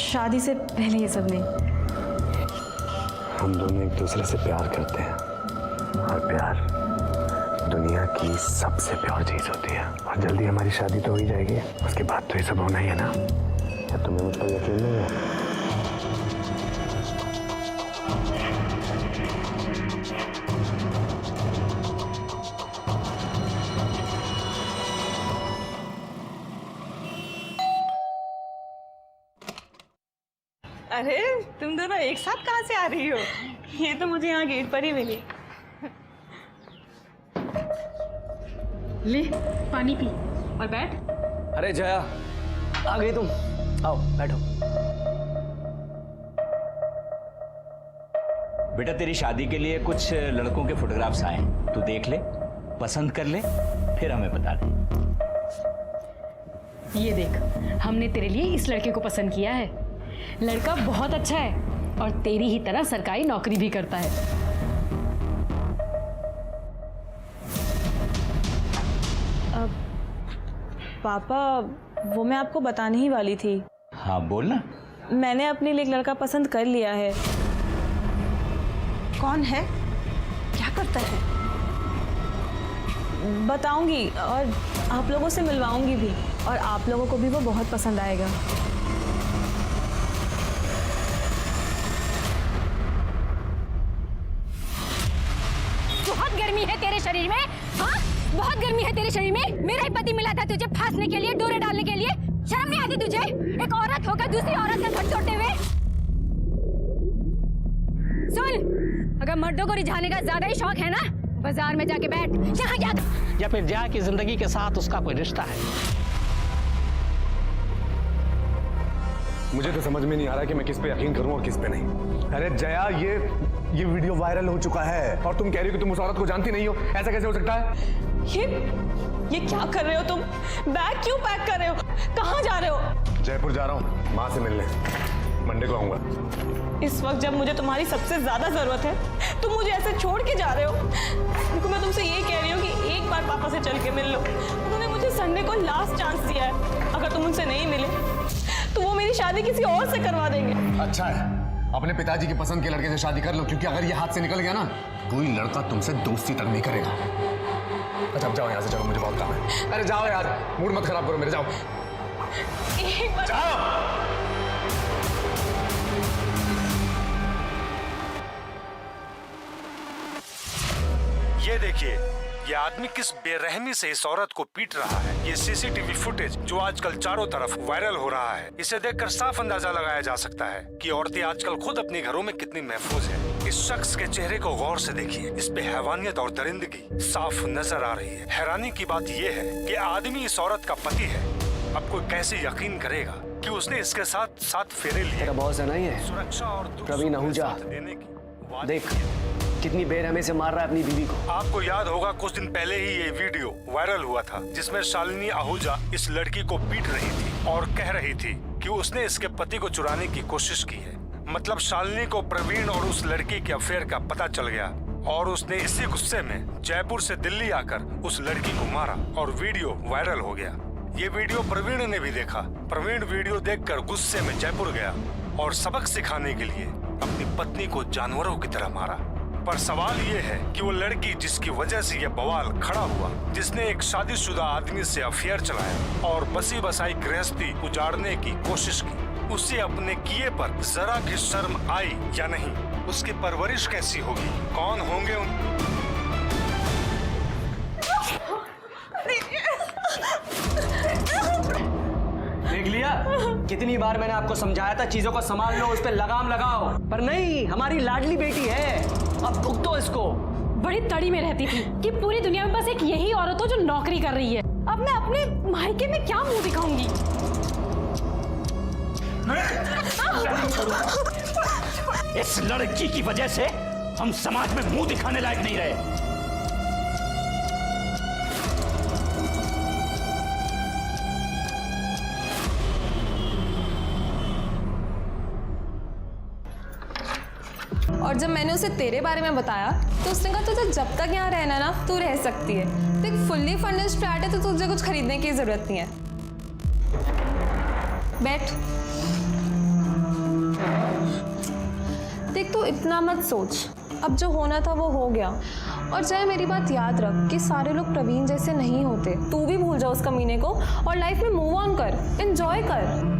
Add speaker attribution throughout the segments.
Speaker 1: शादी से पहले ये सब नहीं।
Speaker 2: हम दोनों एक दूसरे से प्यार करते हैं और प्यार दुनिया की सबसे प्यार चीज होती है। और जल्दी हमारी शादी तो हो ही जाएगी, उसके बाद तो ये सब होना ही है ना। क्या तुम्हें मुझ पर यकीन नहीं है?
Speaker 3: अरे तुम दोनों एक साथ कहाँ से आ रही हो? ये तो मुझे यहाँ गेट पर ही मिली।
Speaker 1: ले पानी पी और बैठ।
Speaker 4: अरे जया, आ गई तुम? आओ बैठो।
Speaker 5: बेटा तेरी शादी के लिए कुछ लड़कों के फोटोग्राफ्स आए, तू देख ले, पसंद कर ले, फिर हमें बता दे।
Speaker 6: ये देख, हमने तेरे लिए इस लड़के को पसंद किया है। लड़का बहुत अच्छा है और तेरी ही तरह सरकारी नौकरी भी करता है।
Speaker 1: पापा, वो मैं आपको बताने ही वाली थी।
Speaker 5: हाँ बोल ना।
Speaker 1: मैंने अपने लिए एक लड़का पसंद कर लिया है।
Speaker 3: कौन है? क्या करता है?
Speaker 1: बताऊंगी और आप लोगों से मिलवाऊंगी भी, और आप लोगों को भी वो बहुत पसंद आएगा।
Speaker 6: बहुत गर्मी है तेरे शरीर में, हाँ? बहुत गर्मी है तेरे शरीर में। मेरा ही पति मिला था तुझे फांसने के लिए, डोरे डालने के लिए। शर्म नहीं आती तुझे? एक औरत होकर दूसरी औरत का घर तोड़ते हुए। सुन, अगर मर्दों को रिझाने का ज्यादा ही शौक है ना, बाजार में जाके बैठ, जहाँ जा।
Speaker 4: या फिर जया की जिंदगी के साथ उसका कोई रिश्ता है?
Speaker 2: मुझे तो समझ में नहीं आ रहा कि मैं किस पे यकीन करूं और किस पे नहीं। अरे जया, ये वीडियो वायरल हो चुका है और तुम कह रही हो कि तुम उस औरत को जानती नहीं हो। ऐसा कैसे हो सकता है?
Speaker 1: ये क्या कर रहे हो तुम? बैग क्यों पैक कर रहे हो? कहाँ जा रहे हो?
Speaker 2: जयपुर जा रहा हूँ माँ से मिलने, मंडे को आऊंगा।
Speaker 1: इस वक्त जब मुझे तुम्हारी सबसे ज्यादा जरूरत है, तुम मुझे ऐसे छोड़ के जा रहे हो। देखो, मैं तुमसे ये कह रही हूँ कि एक बार पापा से चल के मिल लो। उन्होंने मुझे संडे को लास्ट चांस दिया है। अगर तुम उनसे नहीं मिले तो वो मेरी शादी किसी और से करवा देंगे।
Speaker 2: अच्छा है, अपने पिताजी की पसंद के लड़के से शादी कर लो, क्योंकि अगर ये हाथ से निकल गया ना, कोई लड़का तुमसे दोस्ती तक नहीं करेगा। अच्छा अब जाओ यहाँ से, चलो मुझे बहुत काम है। अरे जाओ यार, मूड मत खराब करो मेरे, जाओ
Speaker 1: एक बार
Speaker 2: जाओ।
Speaker 7: ये देखिए, ये आदमी किस बेरहमी से इस औरत को पीट रहा है। ये सीसीटीवी फुटेज जो आजकल चारों तरफ वायरल हो रहा है, इसे देखकर साफ अंदाजा लगाया जा सकता है कि औरतें आजकल खुद अपने घरों में कितनी महफूज हैं। इस शख्स के चेहरे को गौर से देखिए, इस पे हैवानियत और दरिंदगी साफ नजर आ रही है। हैरानी की बात ये है कि आदमी इस औरत का पति है। अब कोई कैसे यकीन करेगा कि उसने इसके साथ 7 फेरे लिए।
Speaker 4: तेरा बॉस है ना ये
Speaker 7: सुरक्षा और
Speaker 4: प्रवीण आहूजा,
Speaker 7: देने की
Speaker 4: देख कितनी बेरहमी से मार रहा है अपनी बीवी को।
Speaker 7: आपको याद होगा कुछ दिन पहले ही ये वीडियो वायरल हुआ था, जिसमें शालिनी आहूजा इस लड़की को पीट रही थी और कह रही थी कि उसने इसके पति को चुराने की कोशिश की है। मतलब शालिनी को प्रवीण और उस लड़की के अफेयर का पता चल गया और उसने इसी गुस्से में जयपुर से दिल्ली आकर उस लड़की को मारा और वीडियो वायरल हो गया। ये वीडियो प्रवीण ने भी देखा। प्रवीण वीडियो देखकर गुस्से में जयपुर गया और सबक सिखाने के लिए अपनी पत्नी को जानवरों की तरह मारा। पर सवाल ये है कि वो लड़की जिसकी वजह से ये बवाल खड़ा हुआ, जिसने एक शादीशुदा आदमी से अफेयर चलाया और बसी बसाई गृहस्थी उजाड़ने की कोशिश की, उसे अपने किए पर जरा भी शर्म आई या नहीं? उसकी परवरिश कैसी होगी? कौन होंगे उन?
Speaker 4: देख लिया, कितनी बार मैंने आपको समझाया था चीजों को संभाल लो, उस पर लगाम लगाओ, पर नहीं, हमारी लाडली बेटी है, अब भुगतो इसको।
Speaker 6: बड़ी तड़ी में रहती थी कि पूरी दुनिया में बस एक यही औरत हो जो नौकरी कर रही है। अब मैं अपने मायके में क्या मुंह दिखाऊंगी?
Speaker 5: इस लड़की की वजह से हम समाज में मुंह दिखाने लायक नहीं रहे।
Speaker 8: और जब मैंने उसे तेरे बारे में बताया तो उसने कहा तुझे जब तक यहाँ रहना ना तू रह सकती है। तो एक फुल्ली फर्निश्ड फ्लैट है तो तुझे कुछ खरीदने की जरूरत नहीं है। बैठ। देख तू इतना मत सोच, अब जो होना था वो हो गया। और जय मेरी बात याद रख कि सारे लोग प्रवीण जैसे नहीं होते। तू भी भूल जा उस कमीने को और लाइफ में मूव ऑन कर, एंजॉय कर।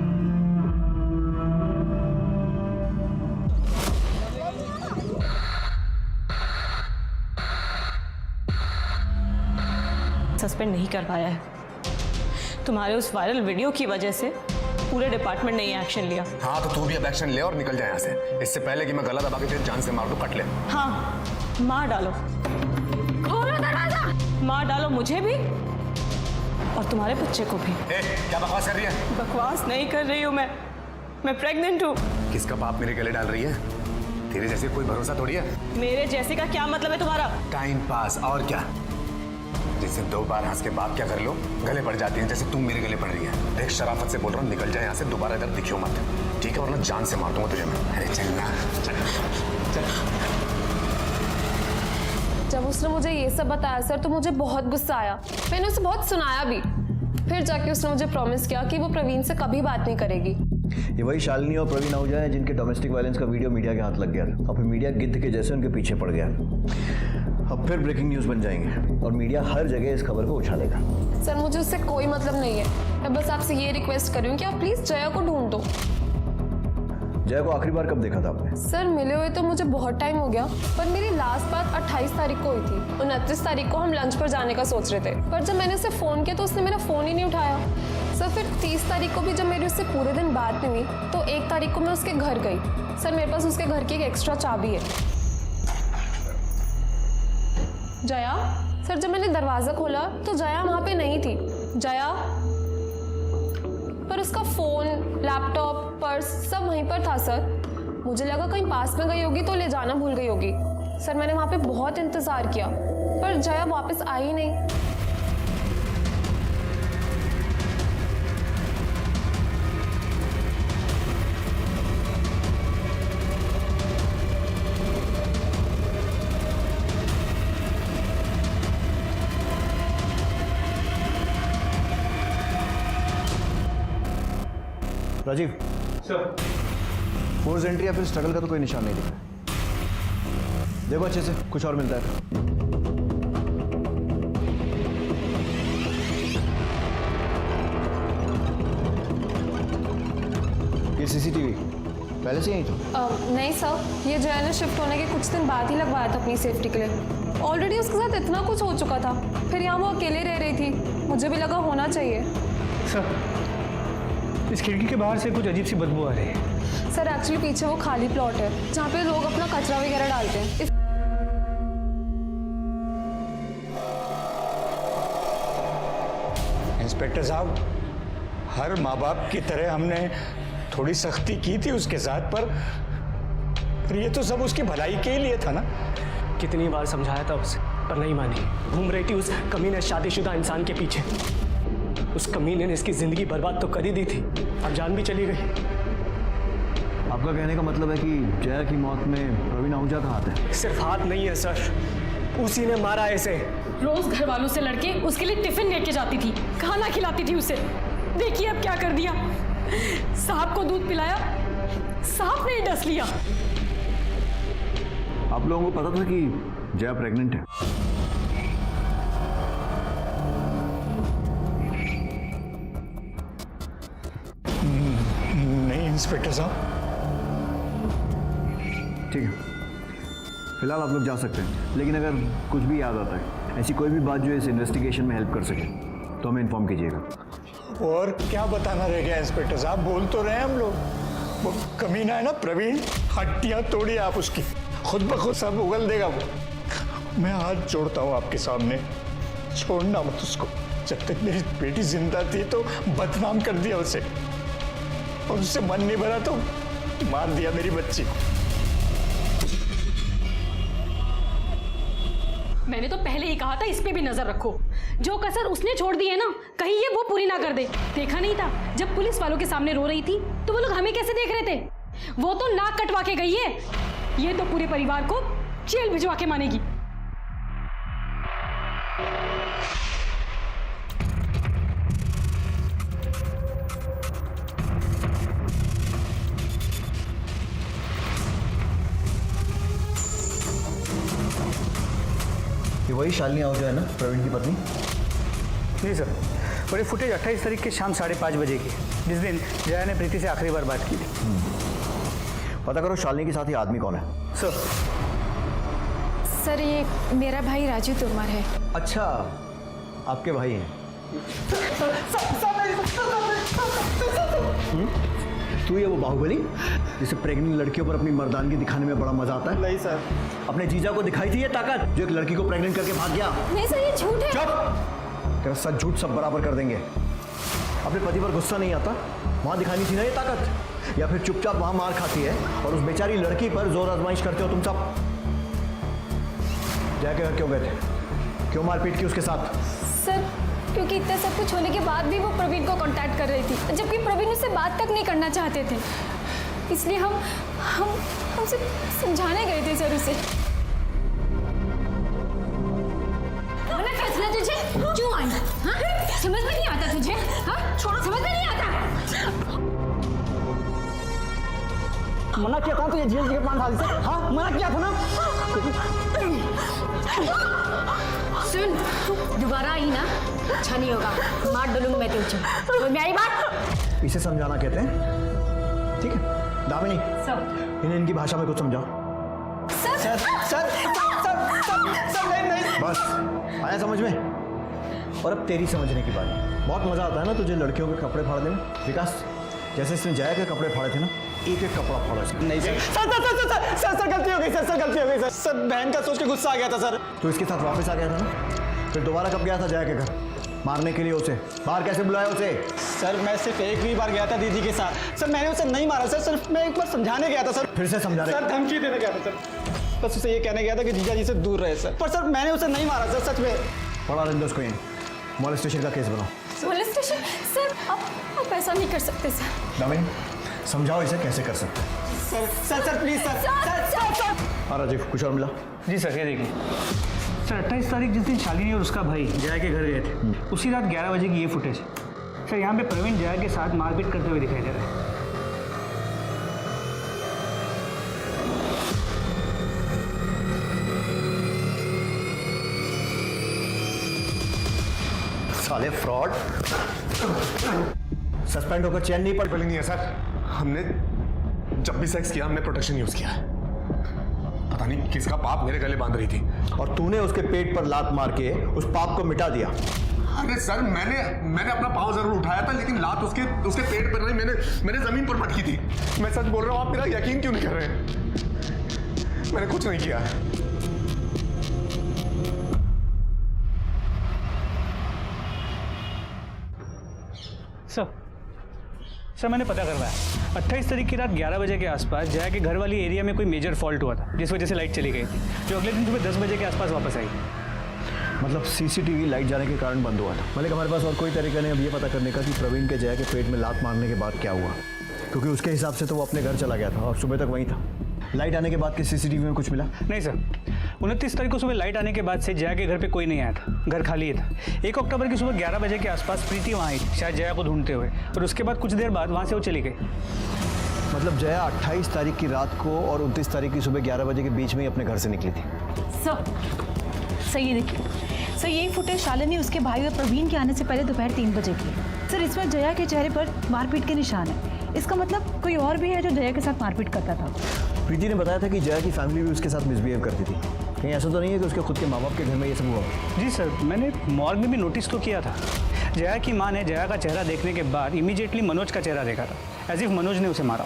Speaker 1: सस्पेंड नहीं कर पाया है। तुम्हारे उस वायरल वीडियो की वजह से पूरे डिपार्टमेंट ने ये एक्शन लिया।
Speaker 2: हाँ तो तू भी अब एक्शन ले और निकल जाए यहाँ से, इससे पहले कि मैं गला दबा के तेरी जान से मार दूं, कट ले।
Speaker 1: हाँ, मार डालो, खोलो दरवाजा, मार डालो मुझे भी और तुम्हारे बच्चे को भी।
Speaker 2: क्या बकवास कर रही है?
Speaker 1: बकवास नहीं कर रही हूँ मैं प्रेग्नेंट हूँ।
Speaker 2: किसका पाप मेरे गले डाल रही है? तेरे जैसे कोई भरोसा थोड़ी है।
Speaker 1: मेरे जैसे का क्या मतलब है तुम्हारा?
Speaker 2: टाइम पास और क्या। जिससे 2 बार हंस के बात क्या कर लो, गले पड़ जाती है, जैसे तुम मेरे गले पड़ रही है। देख शराफत से बोल रहा हूँ, निकल जाए यहाँ से, दोबारा इधर दिखियो मत, ठीक है? वरना जान से मार दूंगा तुझे मैं। अरे चल ना, चल।
Speaker 8: जब उसने मुझे ये सब बताया सर तो मुझे बहुत गुस्सा आया। मैंने उसे बहुत सुनाया भी। फिर जाके उसने मुझे प्रॉमिस किया कि वो प्रवीण से कभी बात नहीं करेगी।
Speaker 9: ये वही शालिनी और प्रवीण आहूजा हैं जिनके डोमेस्टिक वायलेंस का वीडियो मीडिया के हाथ लग गया था। अब मीडिया गिद्ध के जैसे उनके पीछे पड़ गया। अब फिर ब्रेकिंग न्यूज़ बन जाएंगे और मीडिया हर जगह इस खबर को उछालेगा।
Speaker 8: सर मुझे उससे कोई मतलब नहीं है। मैं बस आपसे ये रिक्वेस्ट कर रही हूँ कि आप प्लीज़ जया को ढूंढ दो।
Speaker 9: जया को आखिरी बार कब देखा था आपने?
Speaker 8: सर मिले हुए तो मुझे बहुत टाइम हो गया, पर मेरी लास्ट बात 28 तारीख को हुई थी। 29 तारीख को हम लंच पर जाने का सोच रहे थे, पर जब मैंने उसे फ़ोन किया तो उसने मेरा फ़ोन ही नहीं उठाया। सर फिर 30 तारीख को भी जब मेरी उससे पूरे दिन बात नहीं हुई तो 1 तारीख को मैं उसके घर गई। सर मेरे पास उसके घर की एक एक्स्ट्रा चाबी है। जया, सर जब मैंने दरवाज़ा खोला तो जया वहाँ पे नहीं थी। जया, पर उसका फ़ोन, लैपटॉप, पर्स सब वहीं पर था सर। मुझे लगा कहीं पास में गई होगी तो ले जाना भूल गई होगी। सर मैंने वहाँ पे बहुत इंतज़ार किया पर जया वापस आई ही नहीं।
Speaker 9: राजीव सर, फोर्स एंट्री या फिर स्ट्रगल का तो कोई निशान नहीं दिख रहा। देखो अच्छे से, कुछ और मिलता है। ये सीसीटीवी पहले से यही था?
Speaker 8: नहीं सर, ये जया ने शिफ्ट होने के कुछ दिन बाद ही लगवाया था अपनी सेफ्टी के लिए। ऑलरेडी उसके साथ इतना कुछ हो चुका था, फिर यहाँ वो अकेले रह रही थी। मुझे भी लगा होना चाहिए।
Speaker 10: सर इस खिड़की के बाहर से कुछ अजीब सी बदबू आ रही है।
Speaker 8: सर एक्चुअली पीछे वो खाली प्लॉट है जहाँ पे लोग अपना कचरा वगैरह डालते हैं।
Speaker 10: इंस्पेक्टर साहब, हर माँ बाप की तरह हमने थोड़ी सख्ती की थी उसके साथ, पर ये तो सब उसकी भलाई के ही लिए था ना।
Speaker 4: कितनी बार समझाया था उसे पर नहीं मानी। घूम रही थी उस कमीने शादीशुदा इंसान के पीछे। उस कमीने ने इसकी जिंदगी बर्बाद तो कर ही दी थी, अब जान भी चली गई।
Speaker 9: आपका कहने का मतलब है कि जया की मौत में प्रवीण आहूजा का हाथ है?
Speaker 4: सिर्फ हाथ नहीं है सर, उसी ने मारा है इसे।
Speaker 6: रोज घर वालों से लड़के उसके लिए टिफिन लेके जाती थी, खाना खिलाती थी उसे। देखिए अब क्या कर दिया। सांप को दूध पिलाया, सांप ने डस लिया।
Speaker 9: आप लोगों को पता था कि जया प्रेग्नेंट है?
Speaker 10: नहीं इंस्पेक्टर साहब।
Speaker 9: ठीक है, फिलहाल आप लोग जा सकते हैं, लेकिन अगर कुछ भी याद आता है, ऐसी कोई भी बात जो इस इन्वेस्टिगेशन में हेल्प कर सके, तो हमें इन्फॉर्म कीजिएगा।
Speaker 10: और क्या बताना रह गया इंस्पेक्टर साहब, बोल तो रहे हम लोग। वो कमीना है ना प्रवीण, हड्डियां तोड़ी आप उसकी, खुद ब खुद सब उगल देगा वो। मैं हाथ जोड़ता हूँ आपके सामने, छोड़ना मत उसको। जब तक मेरी बेटी जिंदा थी तो बदनाम कर दिया उसे, और उससे मन नहीं भरा तो मार दिया मेरी बच्ची को।
Speaker 6: मैंने तो पहले ही कहा था इस पे भी नजर रखो। जो कसर उसने छोड़ दी है ना, कहीं ये वो पूरी ना कर दे। देखा नहीं था जब पुलिस वालों के सामने रो रही थी तो वो लोग हमें कैसे देख रहे थे। वो तो नाक कटवा के गई है, ये तो पूरे परिवार को जेल भिजवा के मानेगी।
Speaker 9: ये वही शालिनी आहूजा है ना, प्रवीण की पत्नी?
Speaker 10: जी सर, और ये फुटेज 28 तारीख की शाम 5:30 बजे की है, जिस दिन जया ने प्रीति से आखिरी बार बात की थी।
Speaker 9: पता करो शालिनी के साथ ये आदमी कौन है।
Speaker 10: सर,
Speaker 6: सर ये मेरा भाई राजू तोमर है।
Speaker 9: अच्छा, आपके भाई हैं। तू ये वो बाहुबली जिसे प्रेग्नेंट लड़कियों पर अपनी मर्दानगी दिखाने में बड़ा मजा आता है?
Speaker 10: नहीं सर।
Speaker 9: अपने जीजा को दिखाई थी ये ताकत जो एक लड़की को प्रेग्नेंट करके भाग गया?
Speaker 6: नहीं सर, ये झूठ है।
Speaker 9: चुप! तेरा सच झूठ सब बराबर कर देंगे। अपने पति पर गुस्सा नहीं आता, वहां दिखानी थी ना ये ताकत, या फिर चुपचाप वहां मार खाती है और उस बेचारी लड़की पर जोर आजमाइश करते हो तुम सब? जाके घर क्यों गए थे? क्यों मारपीट की उसके साथ?
Speaker 6: सर क्योंकि इतना सब कुछ होने के बाद भी वो प्रवीण को कांटेक्ट कर रही थी, जबकि प्रवीण उससे बात तक नहीं करना चाहते थे। इसलिए हम उसे समझाने गए थे सर उसे। मैंने फैसला तुझे क्यों आई? हाँ? समझ में नहीं आता तुझे? हाँ? छोड़ो, समझ में नहीं आता।
Speaker 4: मना किया था तुझे जेल के पान डाल से? हाँ, मना किया था ना।
Speaker 6: सुन, दोबारा आई ना, अच्छा नहीं होगा, मार डालूंगी मैं तुझे। कोई मेरी बात?
Speaker 9: इसे समझाना कहते हैं, ठीक है? दामिनी,
Speaker 6: सर
Speaker 9: इन्हें इनकी भाषा में कुछ समझाओ।
Speaker 6: सर
Speaker 9: नहीं। बस आया समझ में? और अब तेरी समझने की बात। बहुत मजा आता है ना तुझे लड़कियों के कपड़े फाड़ने में, विकास। जैसे इसने जया के कपड़े फाड़े थे ना, एक एक कपड़ा फाड़ा इसने।
Speaker 4: नहीं सर। सर गलती हो गई सर, गलती हो गई सर। सर बहन का सोच के गुस्सा आ गया था सर।
Speaker 9: तो इसके साथ वापस आ गया था ना? फिर दोबारा कब गया था जया के घर मारने के लिए उसे? बाहर कैसे बुलाया उसे?
Speaker 4: सर मैं सिर्फ एक ही बार गया था दीदी के साथ। सर मैंने उसे नहीं मारा सर, सिर्फ मैं एक बार समझाने गया था सर।
Speaker 9: फिर से समझा रहे?
Speaker 4: सर धमकी देने गया था सर, बस उसे ये कहने गया था कि जीजा जी से दूर रहे सर। पर सर मैंने उसे नहीं मारा सर, सच में।
Speaker 9: पढ़ा लेंगे उसको, यहीं मॉलेस्टेशन का केस बनाओ।
Speaker 6: मोलेस्टेशन? सर आप ऐसा नहीं कर सकते सर।
Speaker 9: दामिनी, समझाओ इसे कैसे कर सकते हैं।
Speaker 4: Sir please sir.
Speaker 9: हाँ राजीव, कुछ और मिला?
Speaker 10: जी सर, ये देखिए सर, 28 तारीख जिस दिन शालिनी और उसका भाई जया के घर गए थे, उसी रात 11 बजे की ये फुटेज सर। यहाँ पे प्रवीण जया के साथ मारपीट करते हुए दिखाई दे रहा है।
Speaker 9: साले फ्रॉड, सस्पेंड होकर चैन नहीं पड़।
Speaker 2: नहीं है सर, हमने जब भी सेक्स किया हमने प्रोटेक्शन यूज किया है। पता नहीं किसका पाप मेरे गले बांध रही थी
Speaker 9: और तूने उसके पेट पर लात मार के उस पाप को मिटा दिया।
Speaker 2: अरे सर, मैंने अपना पाँव जरूर उठाया था, लेकिन लात उसके पेट पर नहीं, मैंने जमीन पर पटकी थी। मैं सच बोल रहा हूँ, आप मेरा यकीन क्यों नहीं कर रहे हैं? मैंने कुछ नहीं किया।
Speaker 10: सर मैंने पता करवाया, 28 तारीख की रात 11 बजे के आसपास जया के घर वाली एरिया में कोई मेजर फॉल्ट हुआ था, जिस वजह से लाइट चली गई थी, जो अगले दिन सुबह 10 बजे के आसपास वापस आई।
Speaker 9: मतलब सीसीटीवी लाइट जाने के कारण बंद हुआ था। मतलब हमारे पास और कोई तरीका नहीं अब ये पता करने का कि प्रवीण के जया के पेट में लात मारने के बाद क्या हुआ, क्योंकि उसके हिसाब से तो वो अपने घर चला गया था और सुबह तक वहीं था। लाइट आने के बाद के सीसीटीवी में कुछ मिला?
Speaker 10: नहीं सर, 29 तारीख को सुबह लाइट आने के बाद से जया के घर पे कोई नहीं आया था, घर खाली था। 1 अक्टूबर की सुबह 11 बजे के आसपास प्रीति वहाँ आई थी, शायद जया को ढूंढते हुए, और उसके बाद कुछ देर बाद वहाँ से वो चली गई।
Speaker 9: मतलब जया 28 तारीख की रात को और 29 तारीख की सुबह 11 बजे के बीच में ही अपने घर से निकली थी।
Speaker 3: सर ये देखिए सर, यही फुटेज शालिनी उसके भाई और प्रवीण के आने से पहले दोपहर 3 बजे की है। सर इसमें जया के चेहरे पर मारपीट के निशान है। इसका मतलब कोई और भी है जो जया के साथ मारपीट करता था।
Speaker 9: प्रीति ने बताया था कि जया की फैमिली भी उसके साथ मिसबिहेव करती थी। कहीं ऐसा तो नहीं है कि उसके खुद के माँ बाप के घर में ये सब हुआ?
Speaker 10: जी सर, मैंने मॉर्ग में भी नोटिस तो किया था। जया की माँ ने जया का चेहरा देखने के बाद इमीडिएटली मनोज का चेहरा देखा था, एज इफ मनोज ने उसे मारा।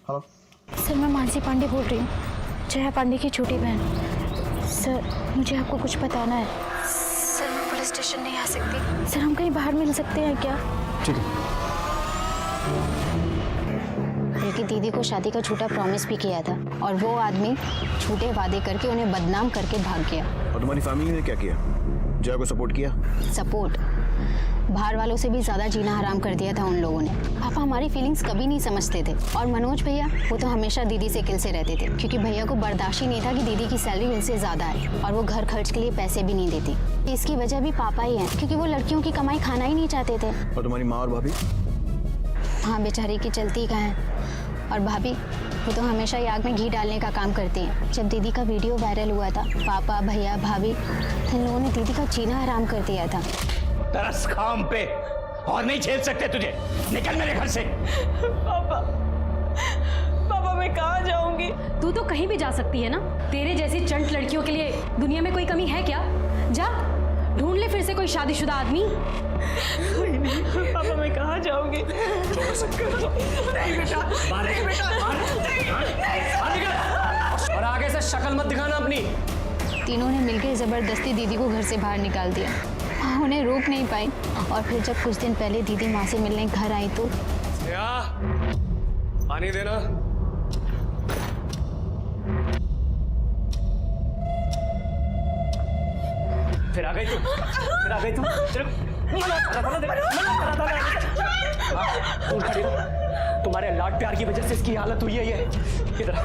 Speaker 9: हेलो
Speaker 6: सर, मैं मानसी पांडे बोल रही हूँ, जया पांडे की छोटी बहन। सर मुझे आपको कुछ बताना है। सर मैं पुलिस स्टेशन नहीं आ सकती। सर हम कहीं बाहर मिल सकते हैं क्या?
Speaker 9: ठीक है।
Speaker 11: बल्कि दीदी को शादी का झूठा प्रॉमिस भी किया था और वो आदमी झूठे वादे करके उन्हें बदनाम करके भाग गया।
Speaker 9: और तुम्हारी फैमिली ने क्या किया? जया को सपोर्ट किया?
Speaker 11: सपोर्ट? बाहर वालों से भी ज़्यादा जीना हराम कर दिया था उन लोगों ने। पापा हमारी फीलिंग्स कभी नहीं समझते थे, और मनोज भैया वो तो हमेशा दीदी से किल से रहते थे, क्योंकि भैया को बर्दाश्त ही नहीं था कि दीदी की सैलरी उनसे ज़्यादा है और वो घर खर्च के लिए पैसे भी नहीं देती। इसकी वजह भी पापा ही हैं, क्योंकि वो लड़कियों की कमाई खाना ही नहीं चाहते थे।
Speaker 9: और तुम्हारी माँ और भाभी?
Speaker 11: हाँ बेचारी की चलती कहाँ है। और भाभी वो तो हमेशा ही आग में घी डालने का काम करती हैं। जब दीदी का वीडियो वायरल हुआ था, पापा, भैया, भाभी, इन लोगों ने दीदी का जीना हराम कर दिया था।
Speaker 5: तरस खाम पे और नहीं झेल सकते तुझे, निकल मेरे घर से।
Speaker 1: पापा, पापा मैं कहाँ जाऊंगी?
Speaker 6: तू तो कहीं भी जा सकती है ना। तेरे जैसी चंट लड़कियों के लिए दुनिया में कोई कमी है क्या? जा ढूंढ ले फिर से कोई शादीशुदा आदमी।
Speaker 1: कोई नहीं पापा, मैं कहाँ जाऊंगी? नहीं बेटा, नहीं बेटा,
Speaker 4: और आगे से शक्ल मत दिखाना अपनी।
Speaker 11: तीनों ने मिलकर जबरदस्ती दीदी को घर से बाहर निकाल दिया। माँ उन्हें रोक नहीं पाई और फिर जब कुछ दिन पहले दीदी माँ से मिलने घर आई तो
Speaker 4: पानी देना। फिर आ गई तू, फिर आ गई तू। मना कर रहा था, दूर खड़ी रहो। तुम्हारे लाड प्यार की वजह से इसकी हालत हुई है। ये इधर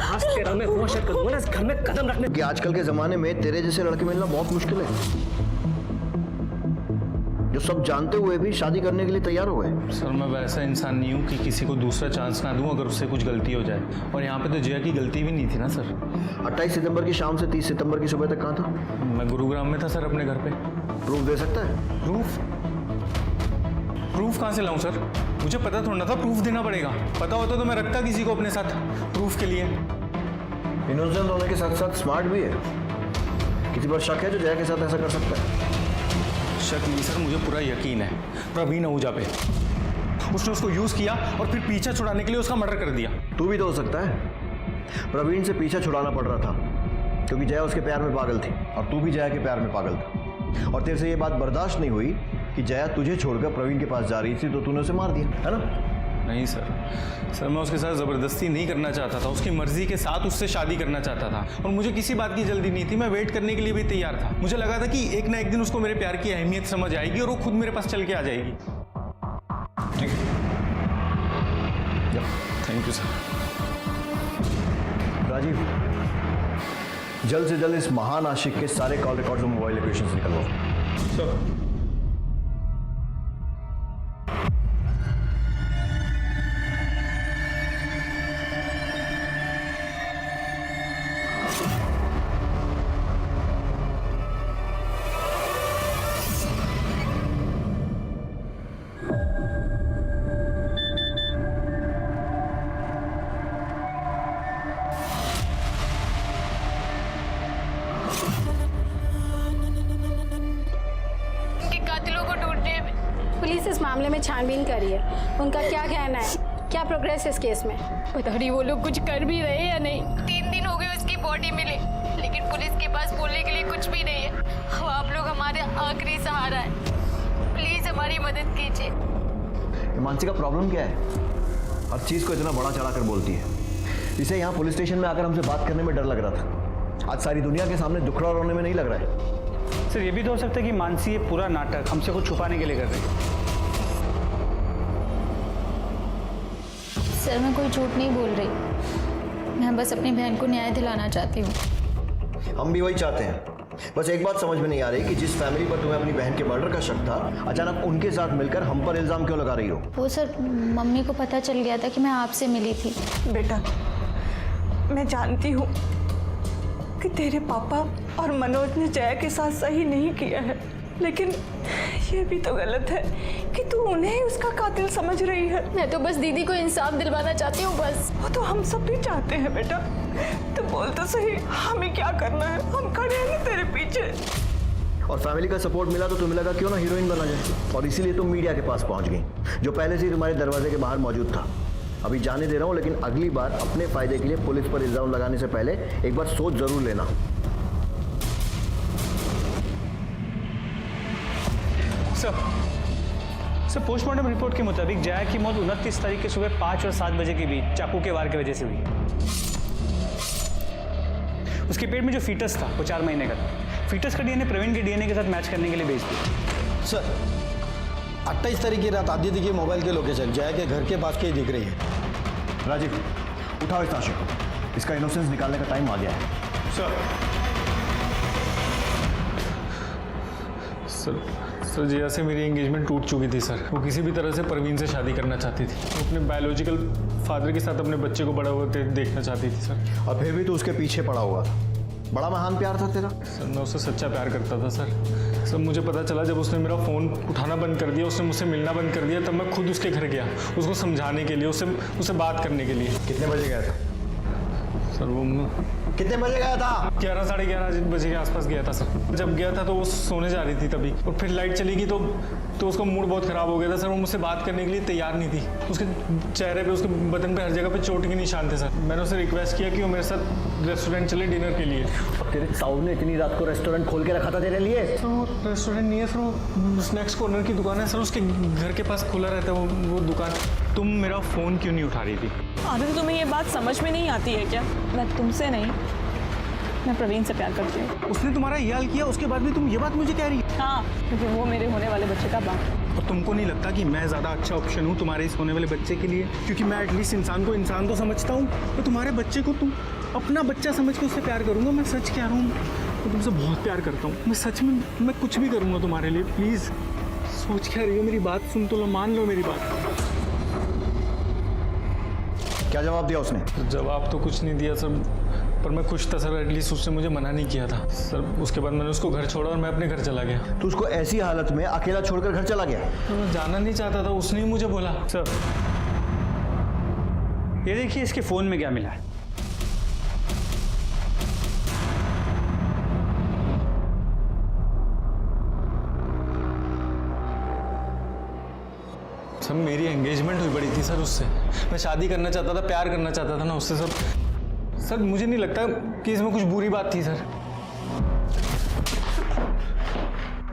Speaker 4: आज तेरा मैं होश करूंगा ना इस घर में कदम रखने।
Speaker 9: कि आजकल के ज़माने में तेरे जैसे लड़के मिलना बहुत मुश्किल है, जो सब जानते हुए भी शादी करने के लिए तैयार हो गए।
Speaker 12: सर मैं वैसा इंसान नहीं हूँ कि किसी को दूसरा चांस ना दूं अगर उससे कुछ गलती हो जाए, और यहाँ पे तो जया की गलती भी नहीं थी ना सर।
Speaker 9: 28 सितंबर की शाम से 30 सितंबर की सुबह तक कहाँ था?
Speaker 12: मैं गुरुग्राम में था सर, अपने घर पे।
Speaker 9: प्रूफ दे सकता है?
Speaker 12: प्रूफ कहाँ से लाऊं सर? मुझे पता थोड़ा था प्रूफ देना पड़ेगा। पता होता तो मैं रखता किसी को अपने साथ प्रूफ के लिए।
Speaker 9: इनोसेंट होने के साथ साथ स्मार्ट भी है। किसी पर शक है जो जया के साथ ऐसा कर सकता है?
Speaker 12: शक नहीं सर, मुझे पूरा यकीन है प्रवीण आहूजा पे। उसने उसको यूज किया और फिर पीछा छुड़ाने के लिए उसका मर्डर कर दिया।
Speaker 9: तू भी तो हो सकता है। प्रवीण से पीछा छुड़ाना पड़ रहा था क्योंकि जया उसके प्यार में पागल थी और तू भी जया के प्यार में पागल था, और तेरे से ये बात बर्दाश्त नहीं हुई कि जया तुझे छोड़कर प्रवीण के पास जा रही थी तो तूने उसे मार दिया, है ना?
Speaker 12: नहीं सर मैं उसके साथ ज़बरदस्ती नहीं करना चाहता था, उसकी मर्जी के साथ उससे शादी करना चाहता था, और मुझे किसी बात की जल्दी नहीं थी। मैं वेट करने के लिए भी तैयार था। मुझे लगा था कि एक ना एक दिन उसको मेरे प्यार की अहमियत समझ आएगी और वो खुद मेरे पास चल के आ जाएगी। Thank you sir.
Speaker 9: राजीव, जल्द से जल्द इस महान आशिक के सारे कॉल रिकॉर्ड्स और मोबाइल लोकेशंस निकलवाओ।
Speaker 12: सर
Speaker 6: पुलिस इस मामले में छानबीन कर रही है। उनका क्या कहना है, क्या प्रोग्रेस है इस केस में?
Speaker 1: पता नहीं वो लोग कुछ कर भी रहे हैं या नहीं। 3 दिन हो गए उसकी बॉडी मिले, लेकिन पुलिस के पास बोलने के लिए कुछ भी नहीं है। अब आप लोग हमारे आखिरी सहारा है, प्लीज हमारी मदद कीजिए।
Speaker 9: मानसी का प्रॉब्लम क्या है? हर चीज़ को इतना बड़ा चढ़ा कर बोलती है। इसे यहाँ पुलिस स्टेशन में आकर हमसे बात करने में डर लग रहा था, आज सारी दुनिया के सामने दुखड़ा रोने में नहीं लग रहा है।
Speaker 13: सर ये भी तो हो सकता है कि मानसी ये पूरा नाटक हमसे कुछ छुपाने के लिए कर रही है।
Speaker 11: सर मैं कोई झूठ नहीं बोल रही, मैं बस अपनी बहन को न्याय दिलाना चाहती हूँ।
Speaker 9: हम भी वही चाहते हैं। बस एक बात समझ में नहीं आ रही कि जिस फैमिली पर तुम्हें अपनी बहन के मर्डर का शक था, अचानक उनके साथ मिलकर हम पर इल्जाम क्यों लगा रही हो?
Speaker 11: वो सर मम्मी को पता चल गया था कि मैं आपसे मिली थी।
Speaker 1: बेटा मैं जानती हूँ कि तेरे पापा और मनोज ने जया के साथ सही नहीं किया है, लेकिन ये भी तो गलत है कि तू उन्हें ही उसका कातिल समझ रही है।
Speaker 6: मैं तो बस दीदी को इंसाफ दिलवाना चाहती हूँ बस।
Speaker 1: वो तो हम सब भी चाहते हैं बेटा, तू बोल तो सही, हमें क्या करना है? हम खड़े हैं ना तेरे पीछे।
Speaker 9: और फैमिली का सपोर्ट मिला तो तुम्हें लगा क्यों ना हीरोइन बना जाए, और इसीलिए तुम मीडिया के पास पहुंच गई, जो पहले से ही तुम्हारे दरवाजे के बाहर मौजूद था। अभी जाने दे रहा हूँ, लेकिन अगली बार अपने फायदे के लिए पुलिस पर इल्जाम लगाने से पहले एक बार सोच जरूर लेना।
Speaker 13: सर पोस्टमार्टम रिपोर्ट के मुताबिक जया की मौत 29 तारीख के सुबह 5 और 7 बजे के बीच चाकू के वार की वजह से हुई। उसके पेट में जो फीटस था वो 4 महीने का था। फीटस का डीएनए प्रवीण के डीएनए के साथ मैच करने के लिए भेज दिया।
Speaker 14: सर 28 तारीख की रात आदित्य की मोबाइल के लोकेशन जया के घर के पास की दिख रही है।
Speaker 9: राजीव उठाओ इस आशिक को, इसका इनोसेंस निकालने का टाइम आ गया है।
Speaker 12: सर सर जया से मेरी एंगेजमेंट टूट चुकी थी सर। वो किसी भी तरह से परवीन से शादी करना चाहती थी। वो अपने बायोलॉजिकल फादर के साथ अपने बच्चे को बड़ा होते देखना चाहती थी सर।
Speaker 9: और फिर भी तो उसके पीछे पड़ा हुआ था। बड़ा महान प्यार था तेरा।
Speaker 12: सर मैं उससे सच्चा प्यार करता था सर। मुझे पता चला जब उसने मेरा फ़ोन उठाना बंद कर दिया, उसने मुझसे मिलना बंद कर दिया, तब मैं खुद उसके घर गया उसको समझाने के लिए, उससे बात करने के लिए।
Speaker 9: कितने बजे गया था
Speaker 12: सर? वो
Speaker 9: कितने बजे गया था?
Speaker 12: 11 साढ़े 11 बजे के आसपास गया था सर। जब गया था तो वो सोने जा रही थी तभी, और फिर लाइट चली गई तो उसका मूड बहुत ख़राब हो गया था सर। वो मुझसे बात करने के लिए तैयार नहीं थी। उसके चेहरे पे, उसके बदन पे हर जगह पे चोट के निशान थे सर। मैंने उससे रिक्वेस्ट किया कि वो मेरे साथ रेस्टोरेंट चले डिनर के लिए।
Speaker 9: तेरे ताऊ ने इतनी रात को रेस्टोरेंट खोल के रखा था तेरे लिए?
Speaker 12: सर रेस्टोरेंट नहीं है सर, वो स्नैक्स कॉर्नर की दुकान है सर। उसके घर के पास खुला रहता है वो दुकान। तुम मेरा फ़ोन क्यों नहीं उठा रही थी?
Speaker 1: आदित्य, तुम्हें ये बात समझ में नहीं आती है क्या? मैं तुमसे नहीं, मैं प्रवीण से प्यार करती हूँ।
Speaker 12: उसने तुम्हारा ये हाल किया, उसके बाद भी तुम ये बात मुझे कह रही है?
Speaker 1: हाँ, क्योंकि वो मेरे होने वाले बच्चे का बाप है।
Speaker 12: और तुमको नहीं लगता कि मैं ज़्यादा अच्छा ऑप्शन हूँ तुम्हारे इस होने वाले बच्चे के लिए? क्योंकि मैं एटलीस्ट इंसान को इंसान तो समझता हूँ, तो तुम्हारे बच्चे को तुम अपना बच्चा समझ के उससे प्यार करूँगा। मैं सच कह रहा हूँ, मैं तुमसे बहुत प्यार करता हूँ। मैं सच में, मैं कुछ भी करूँगा तुम्हारे लिए। प्लीज़ सोच क्या रही हो? मेरी बात सुन तो लो, मान लो मेरी बात।
Speaker 9: क्या जवाब दिया उसने?
Speaker 12: जवाब तो कुछ नहीं दिया सर, पर मैं खुश था सर। एटलीस्ट उसने मुझे मना नहीं किया था सर। उसके बाद मैंने उसको घर छोड़ा और मैं अपने घर चला गया।
Speaker 9: तो उसको ऐसी हालत में अकेला छोड़कर घर चला गया?
Speaker 12: तो मैं जाना नहीं चाहता था, उसने ही मुझे बोला।
Speaker 13: सर ये देखिए इसके फ़ोन में क्या मिला है।
Speaker 12: सर मेरी एंगेजमेंट हुई पड़ी थी सर उससे। मैं शादी करना चाहता था, प्यार करना चाहता था ना उससे सर। मुझे नहीं लगता कि इसमें कुछ बुरी बात थी सर।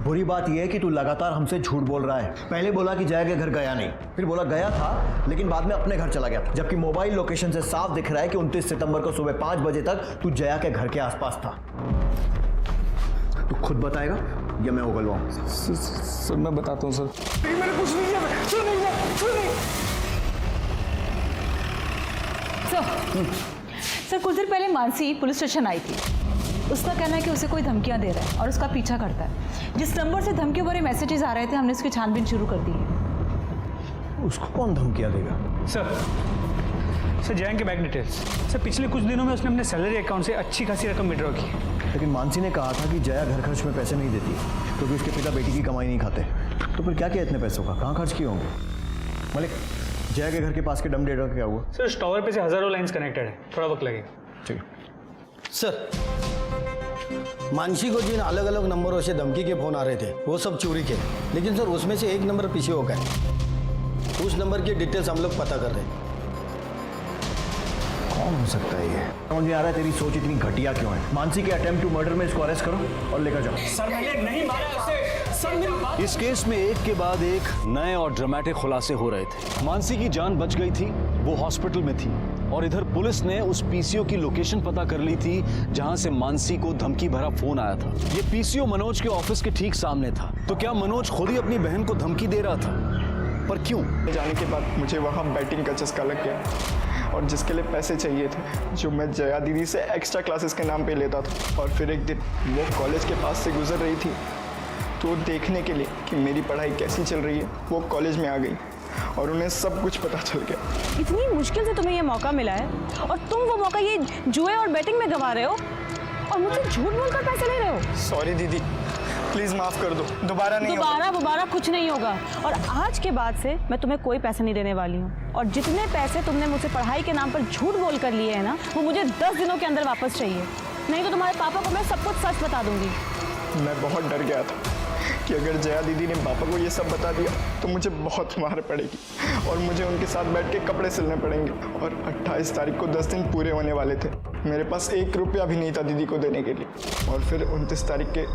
Speaker 9: बुरी बात यह है कि तू लगातार हमसे झूठ बोल रहा है। पहले बोला कि जया के घर गया नहीं, फिर बोला गया था लेकिन बाद में अपने घर चला गया था, जबकि मोबाइल लोकेशन से साफ दिख रहा है कि 29 सितंबर को सुबह 5 बजे तक तू जया के घर के आसपास था। तू खुद बताएगा या मैं उगलवाऊं?
Speaker 12: सर मैं बताता हूँ सर। मैंने कुछ नहीं किया।
Speaker 3: सर कुछ देर पहले मानसी पुलिस स्टेशन आई थी। उसका कहना है कि उसे कोई धमकियां दे रहा है और उसका पीछा करता है। जिस नंबर से धमकियों भरे मैसेजेस आ रहे थे, हमने उसकी छानबीन शुरू कर दी है।
Speaker 9: उसको कौन धमकियां देगा?
Speaker 13: सर जया के बैंक डिटेल्स। सर पिछले कुछ दिनों में उसने अपने सैलरी अकाउंट से अच्छी खासी रकम विड्रॉ की।
Speaker 9: लेकिन मानसी ने कहा था कि जया घर खर्च में पैसे नहीं देती क्योंकि उसके पिता बेटी की कमाई नहीं खाते। तो फिर क्या किया इतने पैसों का? कहाँ खर्च किए होंगे? मलिक, जया के घर के पास के डम डेटा क्या हुआ?
Speaker 13: सर इस टावर पे से हज़ारों लाइंस कनेक्टेड है, थोड़ा वक्त लगेगा।
Speaker 9: ठीक।
Speaker 14: सर मानसी को जिन अलग अलग नंबरों से धमकी के फोन आ रहे थे वो सब चोरी के, लेकिन सर उसमें से एक नंबर पीछे हो गया। उस नंबर की डिटेल्स हम लोग पता कर रहे हैं।
Speaker 9: कौन हो सकता है ये? समझ में आ रहा है तेरी सोच इतनी घटिया क्यों है। मानसी के अटेम्प्ट टू मर्डर में इसको अरेस्ट करो और लेकर जाओ।
Speaker 4: सर मैंने नहीं मारा उसे। सर मेरी बात।
Speaker 15: इस केस में एक के बाद एक नए और ड्रामेटिक खुलासे हो रहे थे। मानसी की जान बच गई थी, वो हॉस्पिटल में थी, और इधर पुलिस ने उस पीसीओ की लोकेशन पता कर ली थी जहां से मानसी को धमकी भरा फोन आया था। ये पीसीओ मनोज के ऑफिस के ठीक सामने था। तो क्या मनोज खुद ही अपनी बहन को धमकी दे रहा था? पर क्यों?
Speaker 16: जाने के बाद मुझे वहाँ बैटिंग का चस्का लग गया और जिसके लिए पैसे चाहिए थे, जो मैं जया दीदी से एक्स्ट्रा क्लासेस के नाम पे लेता था। और फिर एक दिन वो कॉलेज के पास से गुजर रही थी, तो देखने के लिए कि मेरी पढ़ाई कैसी चल रही है, वो कॉलेज में आ गई और उन्हें सब कुछ पता चल गया।
Speaker 1: इतनी मुश्किल से तुम्हें ये मौका मिला है और तुम वो मौका ये जुए और बैटिंग में गवा रहे हो और मुझसे झूठ बोलकर पैसे ले रहे हो।
Speaker 16: सॉरी दीदी, प्लीज़ माफ़ कर दो, दोबारा नहीं होगा।
Speaker 1: दोबारा कुछ नहीं होगा। और आज के बाद से मैं तुम्हें कोई पैसे नहीं देने वाली हूँ। और जितने पैसे तुमने मुझसे पढ़ाई के नाम पर झूठ बोल कर लिए हैं ना, वो मुझे 10 दिनों के अंदर वापस चाहिए, नहीं तो तुम्हारे पापा को मैं सब कुछ सच बता दूंगी।
Speaker 16: मैं बहुत डर गया था कि अगर जया दीदी ने पापा को ये सब बता दिया तो मुझे बहुत मार पड़ेगी और मुझे उनके साथ बैठ के कपड़े सिलने पड़ेंगे। और 28 तारीख को 10 दिन पूरे होने वाले थे। मेरे पास 1 रुपया भी नहीं था दीदी को देने के लिए। और फिर 29 तारीख के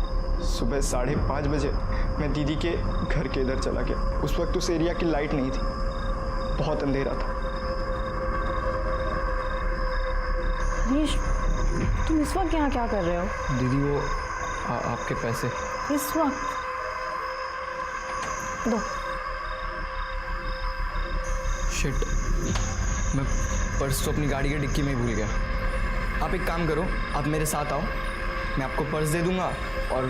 Speaker 16: सुबह 5:30 बजे मैं दीदी के घर के इधर चला गया। उस वक्त उस एरिया की लाइट नहीं थी, बहुत अंधेरा था।
Speaker 1: नीश, तुम इस वक्त यहाँ क्या कर रहे हो?
Speaker 12: दीदी वो आपके पैसे
Speaker 1: इस वक्त दो।
Speaker 17: शिट, मैं पर्स तो अपनी गाड़ी की डिक्की में ही भूल गया। आप एक काम करो, आप मेरे साथ आओ, मैं आपको पर्स दे दूंगा और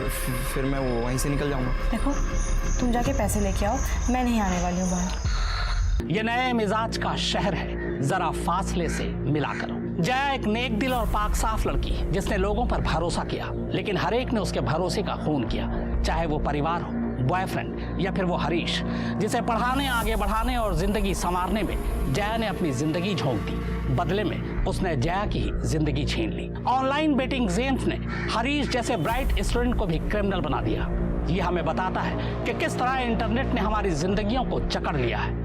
Speaker 17: फिर मैं वो वहीं से निकल जाऊंगा।
Speaker 1: देखो तुम जाके पैसे लेके आओ, मैं नहीं आने वाली हूँ बाहर।
Speaker 18: ये नए मिजाज का शहर है, जरा फासले से मिला करो। जया एक नेक दिल और पाक साफ लड़की है जिसने लोगों पर भरोसा किया, लेकिन हर एक ने उसके भरोसे का खून किया, चाहे वो परिवार हो, बॉयफ्रेंड या फिर वो हरीश, जिसे पढ़ाने, आगे बढ़ाने और जिंदगी संवारने में जया ने अपनी जिंदगी झोंक दी। बदले में उसने जया की जिंदगी छीन ली। ऑनलाइन बेटिंग गेम्स ने हरीश जैसे ब्राइट स्टूडेंट को भी क्रिमिनल बना दिया। ये हमें बताता है कि किस तरह इंटरनेट ने हमारी जिंदगियों को जकड़ लिया है।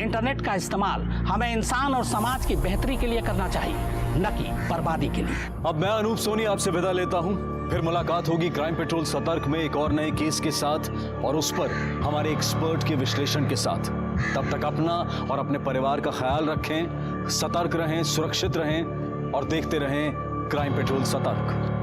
Speaker 18: इंटरनेट का इस्तेमाल हमें इंसान और समाज की बेहतरी के लिए करना चाहिए, न कि बर्बादी के लिए।
Speaker 15: अब मैं अनूप सोनी आपसे विदा लेता हूं। फिर मुलाकात होगी क्राइम पेट्रोल सतर्क में एक और नए केस के साथ और उस पर हमारे एक्सपर्ट के विश्लेषण के साथ। तब तक अपना और अपने परिवार का ख्याल रखें, सतर्क रहें, सुरक्षित रहें और देखते रहें क्राइम पेट्रोल सतर्क।